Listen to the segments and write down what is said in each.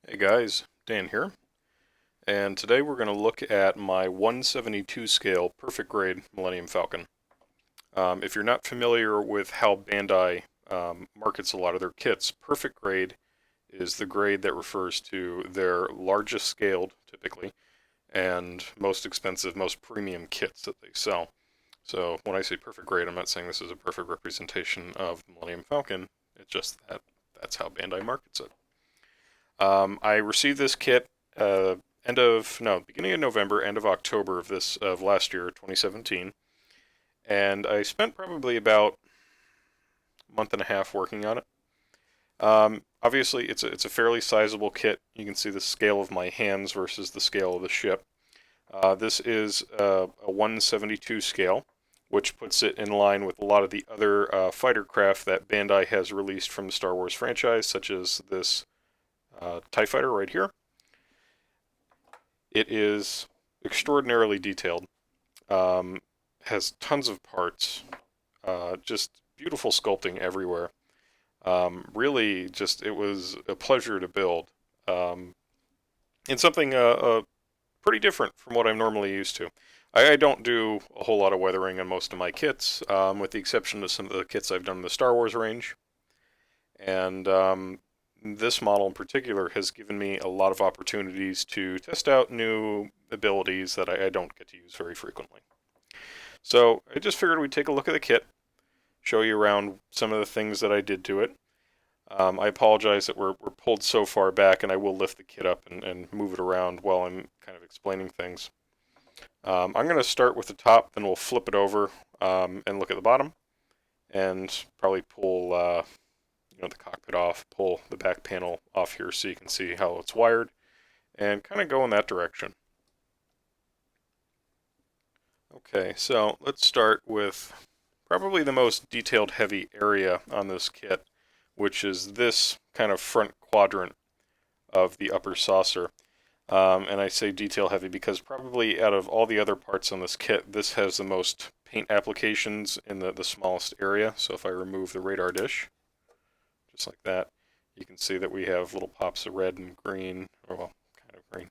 Hey guys, Dan here, and today we're going to look at my 172 scale perfect grade Millennium Falcon. If you're not familiar with how Bandai markets a lot of their kits, perfect grade is the grade that refers to their largest scaled, typically, and most expensive, most premium kits that they sell. So when I say perfect grade, I'm not saying this is a perfect representation of the Millennium Falcon, it's just that that's how Bandai markets it. I received this kit beginning of November, end of October of last year, 2017, and I spent probably about a month and a half working on it. Obviously, it's a fairly sizable kit. You can see the scale of my hands versus the scale of the ship. This is a 172 scale, which puts it in line with a lot of the other fighter craft that Bandai has released from the Star Wars franchise, such as this TIE fighter right here. It is extraordinarily detailed, has tons of parts, just beautiful sculpting everywhere. Really, just it was a pleasure to build, and something pretty different from what I'm normally used to. I don't do a whole lot of weathering on most of my kits, with the exception of some of the kits I've done in the Star Wars range. And this model in particular has given me a lot of opportunities to test out new abilities that I don't get to use very frequently. So I just figured we'd take a look at the kit, show you around some of the things that I did to it. I apologize that we're pulled so far back, and I will lift the kit up and move it around while I'm kind of explaining things. I'm going to start with the top, then we'll flip it over and look at the bottom, and probably pull the cockpit off, pull the back panel off here so you can see how it's wired, and kind of go in that direction. Okay, so let's start with probably the most detailed heavy area on this kit, which is this kind of front quadrant of the upper saucer. And I say detail heavy because probably out of all the other parts on this kit, this has the most paint applications in the smallest area. So if I remove the radar dish, just like that, you can see that we have little pops of red and green, or well, kind of green,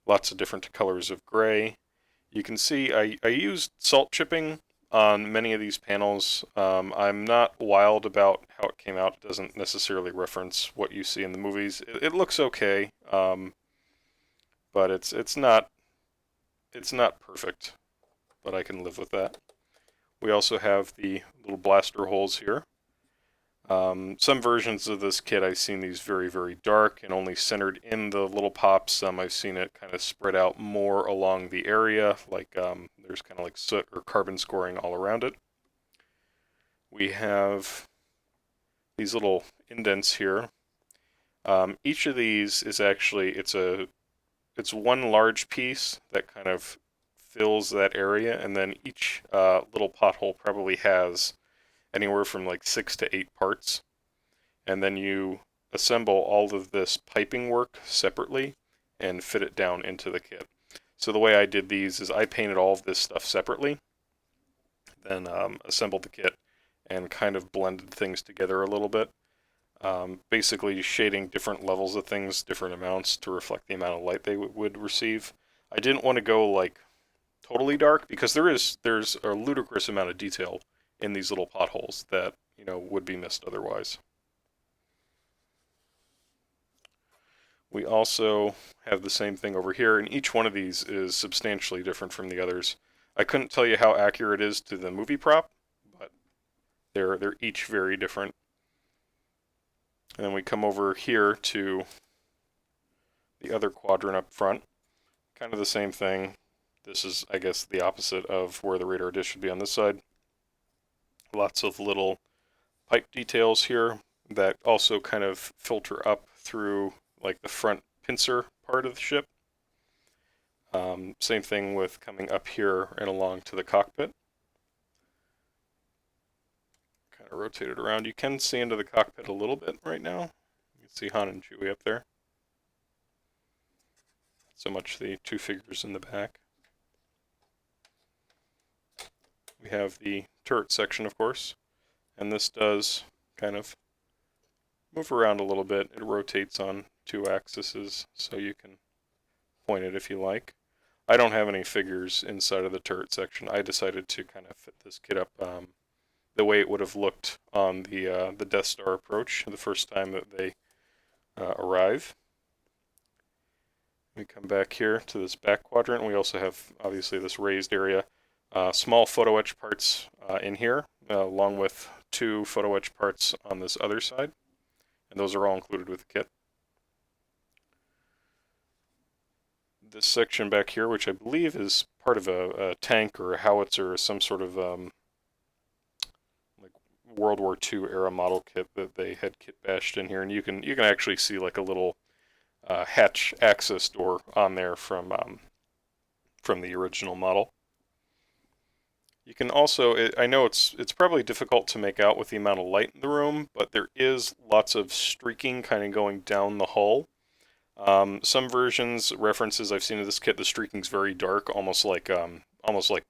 lots of different colors of gray. You can see I used salt chipping on many of these panels. I'm not wild about how it came out. It doesn't necessarily reference what you see in the movies. It looks okay, but it's not perfect, but I can live with that. We also have the little blaster holes here. Some versions of this kit, I've seen these very, very dark and only centered in the little pops. Some I've seen it kind of spread out more along the area, like there's kind of like soot or carbon scoring all around it. We have these little indents here. Each of these is actually, it's one large piece that kind of fills that area, and then each little pothole probably has anywhere from like 6 to 8 parts, and then you assemble all of this piping work separately and fit it down into the kit. So the way I did these is I painted all of this stuff separately, then assembled the kit and kind of blended things together a little bit. Basically shading different levels of things, different amounts to reflect the amount of light they would receive. I didn't want to go like totally dark because there's a ludicrous amount of detail in these little potholes that would be missed otherwise. We also have the same thing over here, and each one of these is substantially different from the others. I couldn't tell you how accurate it is to the movie prop, but they're each very different. And then we come over here to the other quadrant up front. Kind of the same thing. This is, I guess, the opposite of where the radar dish should be on this side. Lots of little pipe details here that also kind of filter up through like the front pincer part of the ship. Same thing with coming up here and along to the cockpit. Kind of rotate it around. You can see into the cockpit a little bit right now. You can see Han and Chewie up there. Not so much the two figures in the back. We have the turret section, of course, and this does kind of move around a little bit. It rotates on 2 axes, so you can point it if you like. I don't have any figures inside of the turret section. I decided to kind of fit this kit up the way it would have looked on the Death Star approach the first time that they arrive. We come back here to this back quadrant. We also have, obviously, this raised area. Small photo etch parts in here, along with 2 photo etch parts on this other side. And those are all included with the kit. This section back here, which I believe is part of a tank or a howitzer or some sort of like World War II era model kit that they had kit bashed in here, and you can actually see like a little hatch access door on there from the original model. You can also, I know it's probably difficult to make out with the amount of light in the room, but there is lots of streaking kind of going down the hull. Some versions, references I've seen of this kit, the streaking's very dark, almost like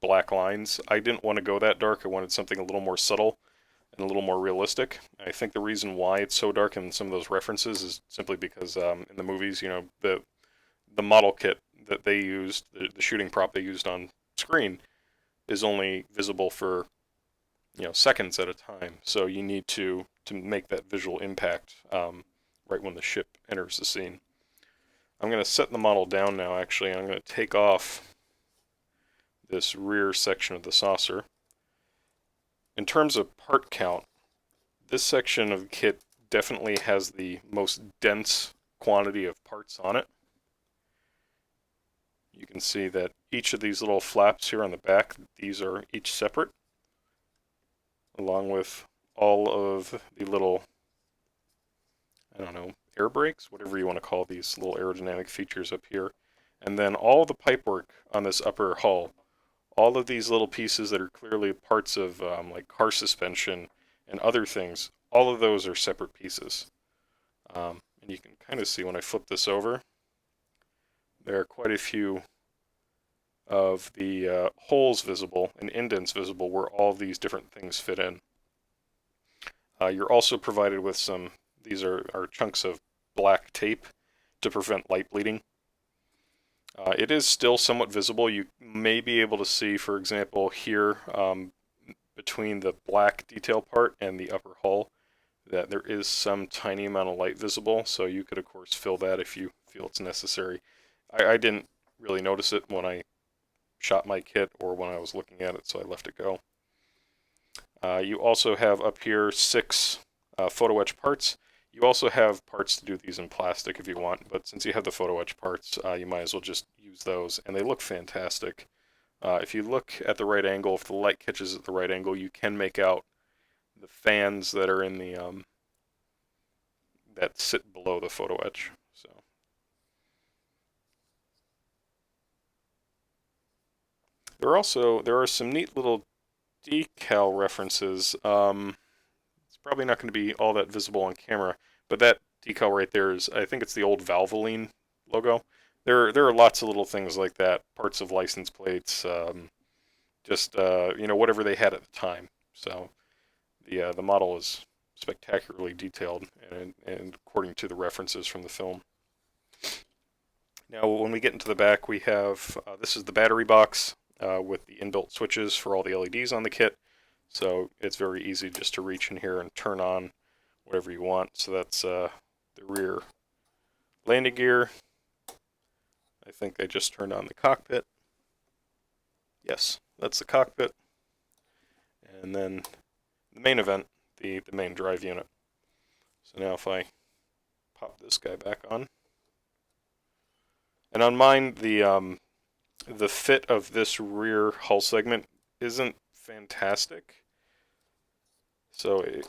black lines. I didn't want to go that dark. I wanted something a little more subtle and a little more realistic. I think the reason why it's so dark in some of those references is simply because in the movies, you know, the model kit that they used, the shooting prop they used on screen, is only visible for, you know, seconds at a time. So you need to make that visual impact right when the ship enters the scene. I'm going to set the model down now, actually, and I'm going to take off this rear section of the saucer. In terms of part count, this section of the kit definitely has the most dense quantity of parts on it. You can see that each of these little flaps here on the back, these are each separate, along with all of the little, I don't know, air brakes, whatever you want to call these little aerodynamic features up here. And then all the pipework on this upper hull, all of these little pieces that are clearly parts of like car suspension and other things, all of those are separate pieces. And you can kind of see when I flip this over, there are quite a few of the holes visible and indents visible where all of these different things fit in. You're also provided with some, these are chunks of black tape to prevent light bleeding. It is still somewhat visible. You may be able to see, for example, here between the black detail part and the upper hull, that there is some tiny amount of light visible, so you could of course fill that if you feel it's necessary. I didn't really notice it when I shot my kit or when I was looking at it, so I left it go. You also have up here 6 photo etch parts. You also have parts to do these in plastic if you want, but since you have the photo etch parts, you might as well just use those, and they look fantastic. If you look at the right angle, if the light catches at the right angle, you can make out the fans that are in the that sit below the photo etch. So there are some neat little decal references. It's probably not going to be all that visible on camera, but that decal right there is, I think it's the old Valvoline logo. There are lots of little things like that, parts of license plates, just you know, whatever they had at the time. So the model is spectacularly detailed and according to the references from the film. Now, when we get into the back, we have this is the battery box with the inbuilt switches for all the LEDs on the kit. So it's very easy just to reach in here and turn on whatever you want. So that's the rear landing gear. I think I just turned on the cockpit. Yes, that's the cockpit. And then the main event, the main drive unit. So now if I pop this guy back on. And on mine, the fit of this rear hull segment isn't fantastic. So it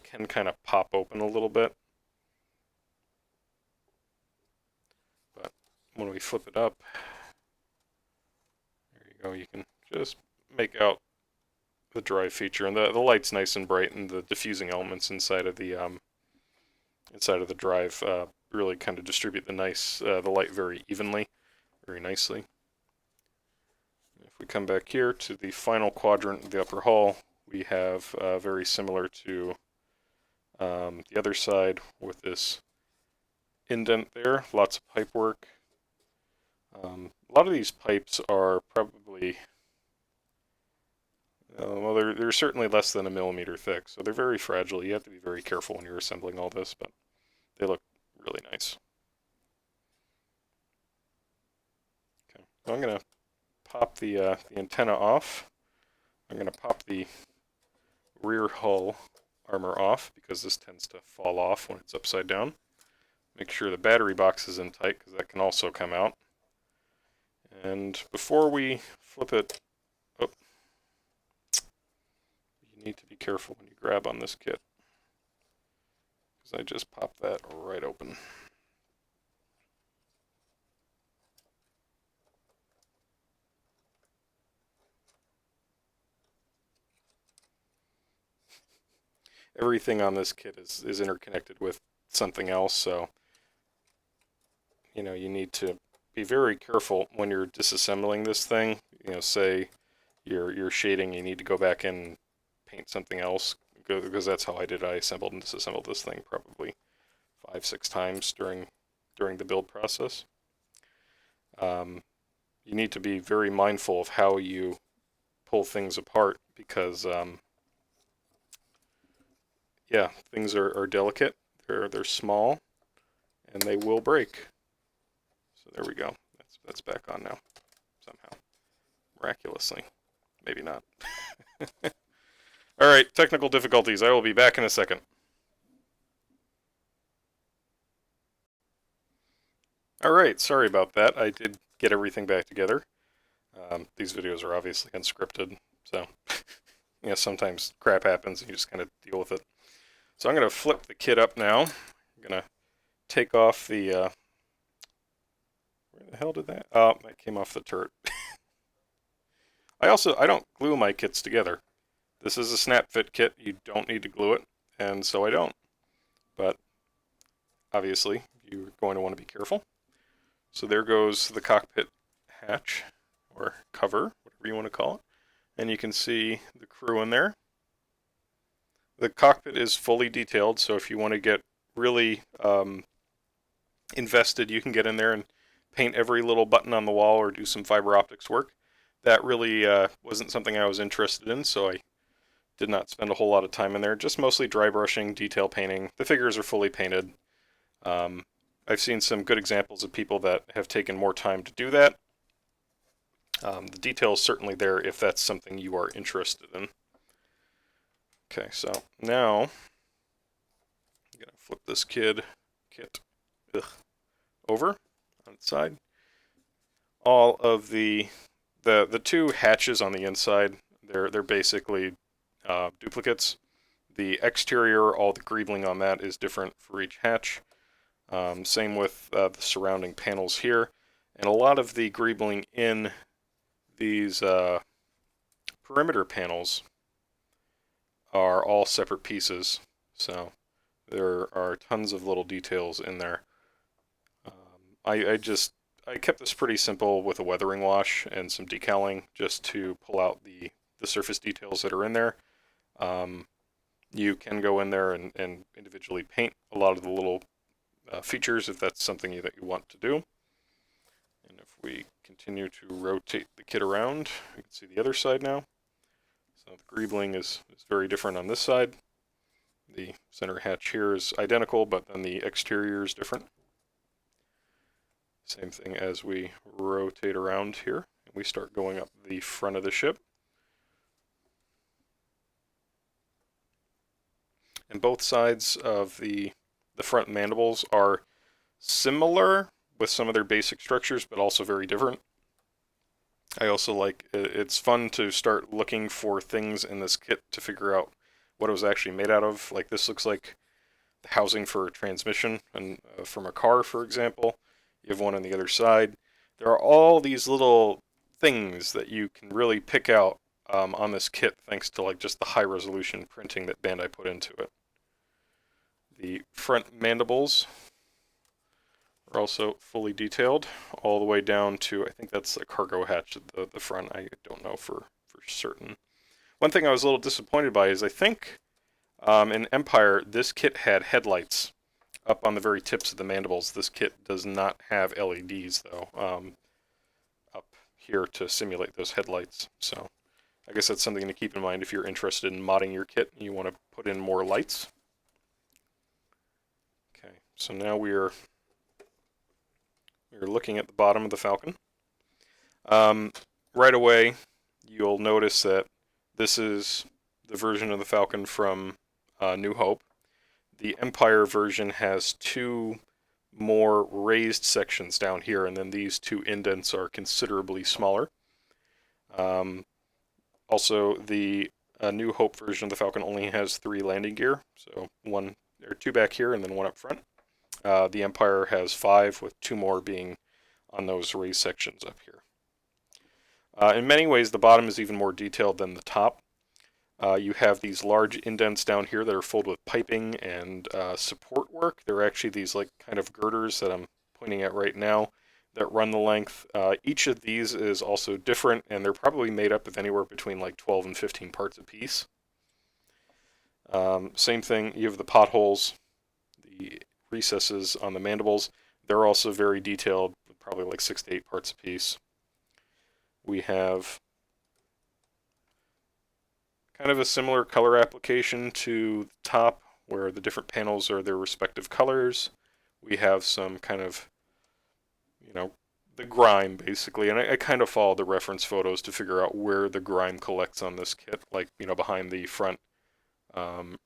can kind of pop open a little bit. But when we flip it up, there you go, you can just make out the drive feature, and the light's nice and bright, and the diffusing elements inside of the drive really kind of distribute the light very evenly, very nicely. If we come back here to the final quadrant of the upper hull, we have very similar to The other side with this indent there, lots of pipe work. A lot of these pipes are probably, well, they're certainly less than a millimeter thick, so they're very fragile. You have to be very careful when you're assembling all this, but they look really nice. Okay, so I'm going to pop the antenna off. I'm going to pop the rear hull armor off because this tends to fall off when it's upside down. Make sure the battery box is in tight because that can also come out. And before we flip it, oh, you need to be careful when you grab on this kit because I just popped that right open. Everything on this kit is interconnected with something else, so you need to be very careful when you're disassembling this thing. Say you're shading, you need to go back in and paint something else, because that's how I did. I assembled and disassembled this thing probably 5-6 times during the build process. You need to be very mindful of how you pull things apart because yeah, things are delicate. They're small, and they will break. So there we go. That's back on now, somehow, miraculously. Maybe not. All right, technical difficulties. I will be back in a second. All right, sorry about that. I did get everything back together. These videos are obviously unscripted, so sometimes crap happens and you just kind of deal with it. So I'm going to flip the kit up now. I'm going to take off the, where the hell did that? Oh, that came off the turret. I don't glue my kits together. This is a snap fit kit. You don't need to glue it, and so I don't. But obviously, you're going to want to be careful. So there goes the cockpit hatch, or cover, whatever you want to call it. And you can see the crew in there. The cockpit is fully detailed, so if you want to get really invested, you can get in there and paint every little button on the wall or do some fiber optics work. That really wasn't something I was interested in, so I did not spend a whole lot of time in there. Just mostly dry brushing, detail painting. The figures are fully painted. I've seen some good examples of people that have taken more time to do that. The detail is certainly there if that's something you are interested in. Okay, so now I'm gonna flip this kit over on its side. All of the two hatches on the inside, they're basically duplicates. The exterior, all the greebling on that is different for each hatch. Same with the surrounding panels here, and a lot of the greebling in these perimeter panels are all separate pieces, so there are tons of little details in there. I kept this pretty simple with a weathering wash and some decaling just to pull out the surface details that are in there. You can go in there and individually paint a lot of the little features if that's something that you want to do. And if we continue to rotate the kit around, you can see the other side now. So the greebling is very different on this side. The center hatch here is identical, but then the exterior is different. Same thing as we rotate around here, and we start going up the front of the ship. And both sides of the front mandibles are similar with some of their basic structures, but also very different. I also like, it's fun to start looking for things in this kit to figure out what it was actually made out of. Like this looks like the housing for a transmission and from a car, for example. You have one on the other side. There are all these little things that you can really pick out on this kit thanks to like just the high resolution printing that Bandai put into it. The front mandibles are also fully detailed all the way down to, I think that's a cargo hatch at the front. I don't know for certain. One thing I was a little disappointed by is I think In Empire, this kit had headlights up on the very tips of the mandibles. This kit does not have LEDs, though, up here to simulate those headlights. So I guess that's something to keep in mind if you're interested in modding your kit and you want to put in more lights. Okay, so now we're looking at the bottom of the Falcon. Right away, you'll notice that this is the version of the Falcon from New Hope. The Empire version has two more raised sections down here, and then these two indents are considerably smaller. Also, the New Hope version of the Falcon only has 3 landing gear, so two back here and then 1 up front. The Empire has 5, with 2 more being on those raised sections up here. In many ways, the bottom is even more detailed than the top. You have these large indents down here that are filled with piping and support work. They're actually these like kind of girders that I'm pointing at right now that run the length. Each of these is also different, and they're probably made up of anywhere between like 12 and 15 parts a piece. Same thing, you have the potholes, the recesses on the mandibles. They're also very detailed, probably like 6 to 8 parts a piece. We have kind of a similar color application to the top, where the different panels are their respective colors. We have some kind of, the grime, basically, and I kind of follow the reference photos to figure out where the grime collects on this kit, like, behind the front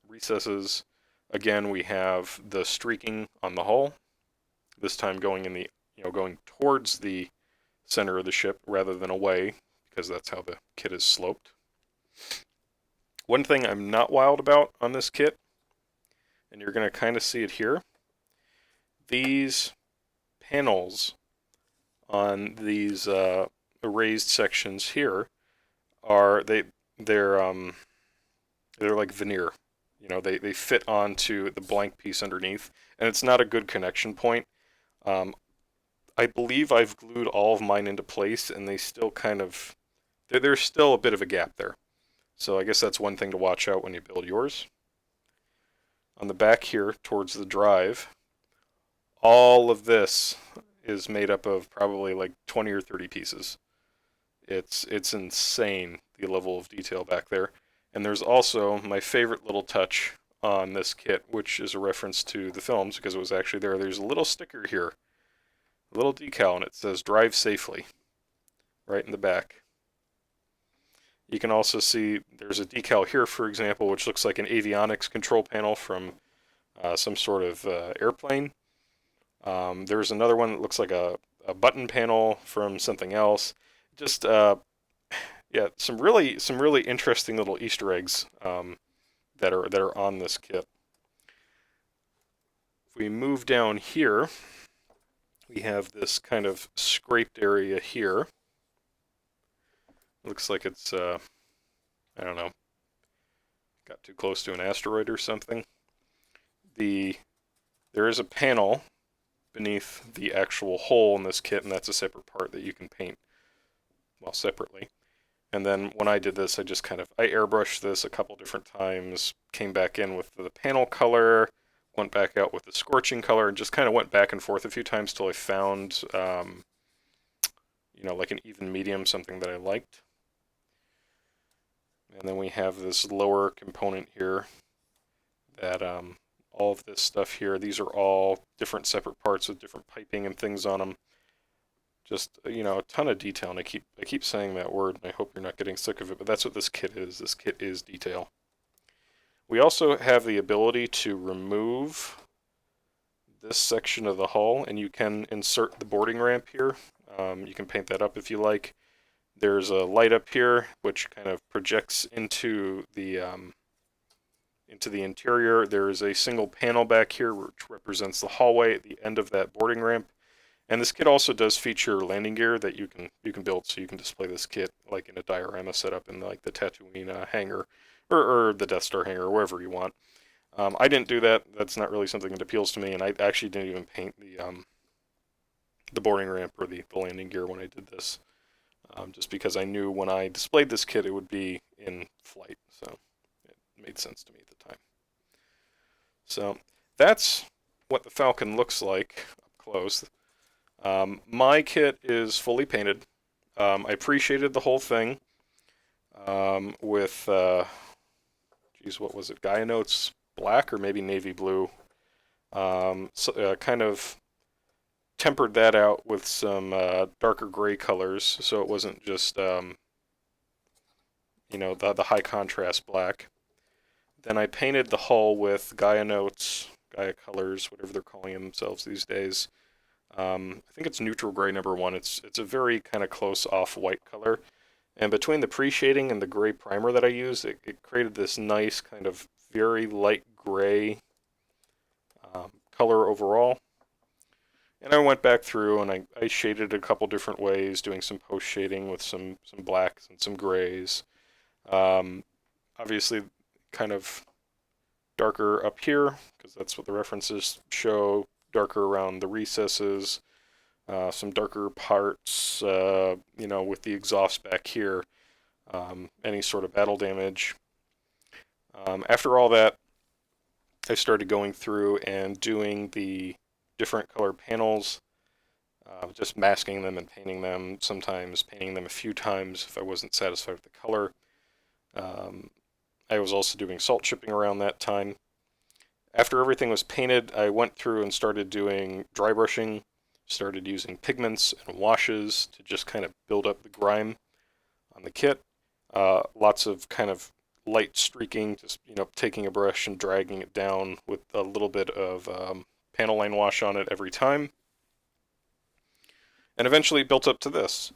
recesses. Again, we have the streaking on the hull, this time going in the, going towards the center of the ship rather than away, because that's how the kit is sloped. One thing I'm not wild about on this kit, and you're going to kind of see it here, these panels on these raised sections here are they're like veneer. They fit onto the blank piece underneath, and it's not a good connection point. I believe I've glued all of mine into place, and they still there's still a bit of a gap there. So I guess that's one thing to watch out when you build yours. On the back here, towards the drive, all of this is made up of probably like 20 or 30 pieces. It's insane, the level of detail back there. And there's also my favorite little touch on this kit, which is a reference to the films, because it was actually there. There's a little sticker here, a little decal, and it says "Drive Safely" right in the back. You can also see there's a decal here, for example, which looks like an avionics control panel from some sort of airplane. There's another one that looks like a button panel from something else. Just yeah, some really interesting little Easter eggs that are on this kit. If we move down here, we have this kind of scraped area here. Looks like it's I don't know, got too close to an asteroid or something. There is a panel beneath the actual hole in this kit, and that's a separate part that you can paint, well, separately. And then when I did this, I airbrushed this a couple different times, came back in with the panel color, went back out with the scorching color, and just kind of went back and forth a few times till I found, like an even medium, something that I liked. And then we have this lower component here that all of this stuff here, these are all different separate parts with different piping and things on them. Just, a ton of detail, and I keep saying that word, and I hope you're not getting sick of it, but that's what this kit is. This kit is detail. We also have the ability to remove this section of the hull, and you can insert the boarding ramp here. You can paint that up if you like. There's a light up here, which kind of projects into the interior. There is a single panel back here, which represents the hallway at the end of that boarding ramp. And this kit also does feature landing gear that you can build, so you can display this kit like in a diorama setup in like the Tatooine hangar, or the Death Star hangar, or wherever you want. I didn't do that. That's not really something that appeals to me, and I actually didn't even paint the boarding ramp or the landing gear when I did this, just because I knew when I displayed this kit it would be in flight, so it made sense to me at the time. So that's what the Falcon looks like up close. My kit is fully painted. I appreciated the whole thing with, geez, what was it? Gaia Notes black or maybe navy blue. Kind of tempered that out with some darker gray colors, so it wasn't just the high contrast black. Then I painted the hull with Gaia Notes, Gaia Colors, whatever they're calling themselves these days. I think it's neutral gray #1. It's a very kind of close off-white color. And between the pre-shading and the gray primer that I used, it created this nice kind of very light gray color overall. And I went back through and I shaded a couple different ways, doing some post-shading with some blacks and some grays. Obviously, kind of darker up here, because that's what the references show, darker around the recesses, some darker parts, with the exhaust back here, any sort of battle damage. After all that, I started going through and doing the different color panels, just masking them and painting them, sometimes painting them a few times if I wasn't satisfied with the color. I was also doing salt chipping around that time. After everything was painted, I went through and started doing dry brushing, started using pigments and washes to just kind of build up the grime on the kit. Lots of kind of light streaking, just taking a brush and dragging it down with a little bit of panel line wash on it every time. And eventually built up to this.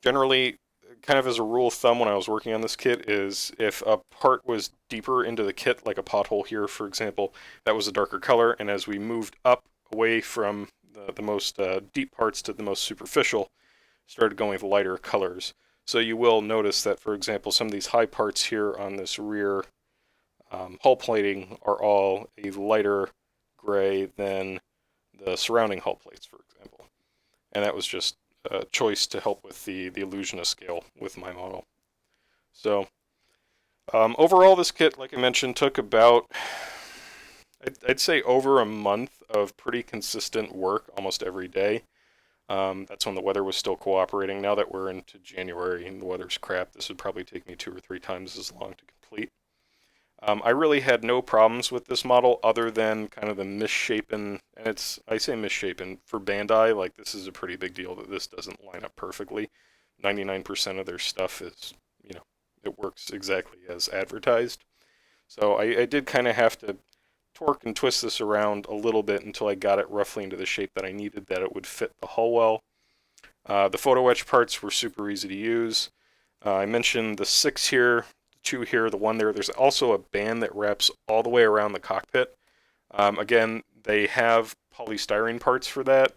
Generally, kind of as a rule of thumb when I was working on this kit is if a part was deeper into the kit, like a pothole here, for example, that was a darker color, and as we moved up away from the most deep parts to the most superficial, started going with lighter colors. So you will notice that, for example, some of these high parts here on this rear hull plating are all a lighter gray than the surrounding hull plates, for example. And that was just a choice to help with the illusion of scale with my model. So overall, this kit, like I mentioned, took about, I'd say over a month of pretty consistent work almost every day. That's when the weather was still cooperating. Now that we're into January and the weather's crap, this would probably take me 2 or 3 times as long to complete. I really had no problems with this model other than kind of the misshapen, and I say misshapen, for Bandai, like this is a pretty big deal that this doesn't line up perfectly. 99% of their stuff is, it works exactly as advertised. So I did kind of have to torque and twist this around a little bit until I got it roughly into the shape that I needed, that it would fit the hull well. The photo etch parts were super easy to use. I mentioned the 6 here, 2 here, the 1 there. There's also a band that wraps all the way around the cockpit. Again, they have polystyrene parts for that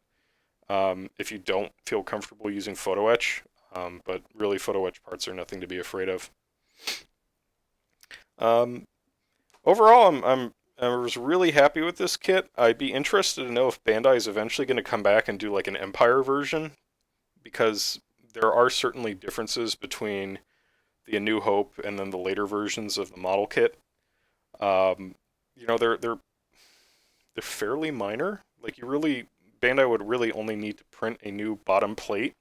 if you don't feel comfortable using photo etch, but really photo etch parts are nothing to be afraid of. Overall, I was really happy with this kit. I'd be interested to know if Bandai is eventually going to come back and do like an Empire version, because there are certainly differences between the A New Hope and then the later versions of the model kit. They're fairly minor. Like Bandai would really only need to print a new bottom plate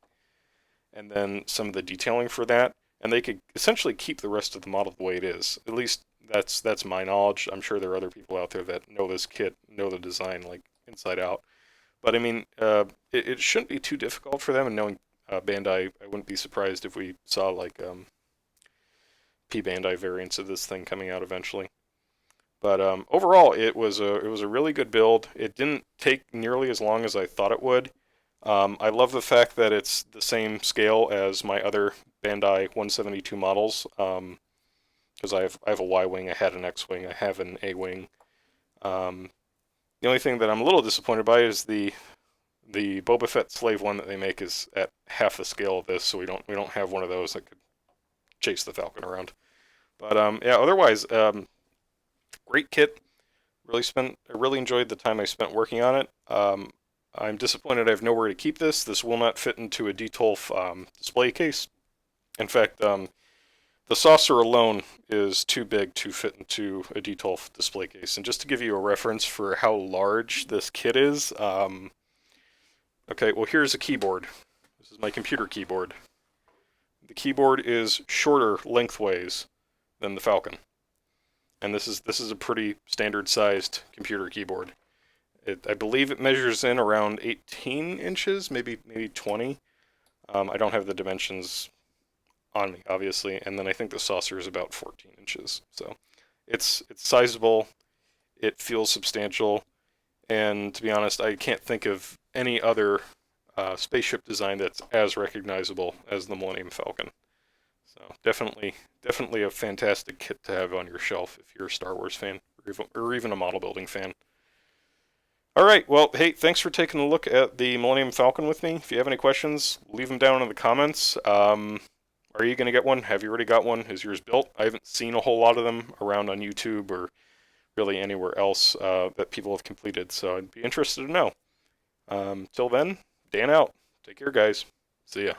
and then some of the detailing for that, and they could essentially keep the rest of the model the way it is. At least that's my knowledge. I'm sure there are other people out there that know this kit, know the design like inside out. But I mean, it shouldn't be too difficult for them, and knowing Bandai, I wouldn't be surprised if we saw like P-Bandai variants of this thing coming out eventually. But overall, it was a really good build. It didn't take nearly as long as I thought it would. I love the fact that it's the same scale as my other Bandai 172 models, because I have a Y-wing, I had an X-wing, I have an A-wing. The only thing that I'm a little disappointed by is the Boba Fett slave one that they make is at half the scale of this, so we don't have one of those that could chase the Falcon around. But yeah, otherwise, great kit. I really enjoyed the time I spent working on it. I'm disappointed I have nowhere to keep this. This will not fit into a DTOLF display case. In fact, the the saucer alone is too big to fit into a D12 display case. And just to give you a reference for how large this kit is, okay, well here's a keyboard. This is my computer keyboard. The keyboard is shorter lengthways than the Falcon. And this is a pretty standard sized computer keyboard. I believe it measures in around 18 inches, maybe 20. I don't have the dimensions on me, obviously, and then I think the saucer is about 14 inches. So it's sizable, it feels substantial, and to be honest, I can't think of any other spaceship design that's as recognizable as the Millennium Falcon. So definitely a fantastic kit to have on your shelf if you're a Star Wars fan or even a model building fan. All right, well, hey, thanks for taking a look at the Millennium Falcon with me. If you have any questions, leave them down in the comments. Are you going to get one? Have you already got one? Is yours built? I haven't seen a whole lot of them around on YouTube or really anywhere else that people have completed, so I'd be interested to know. Till then, Dan out. Take care, guys. See ya.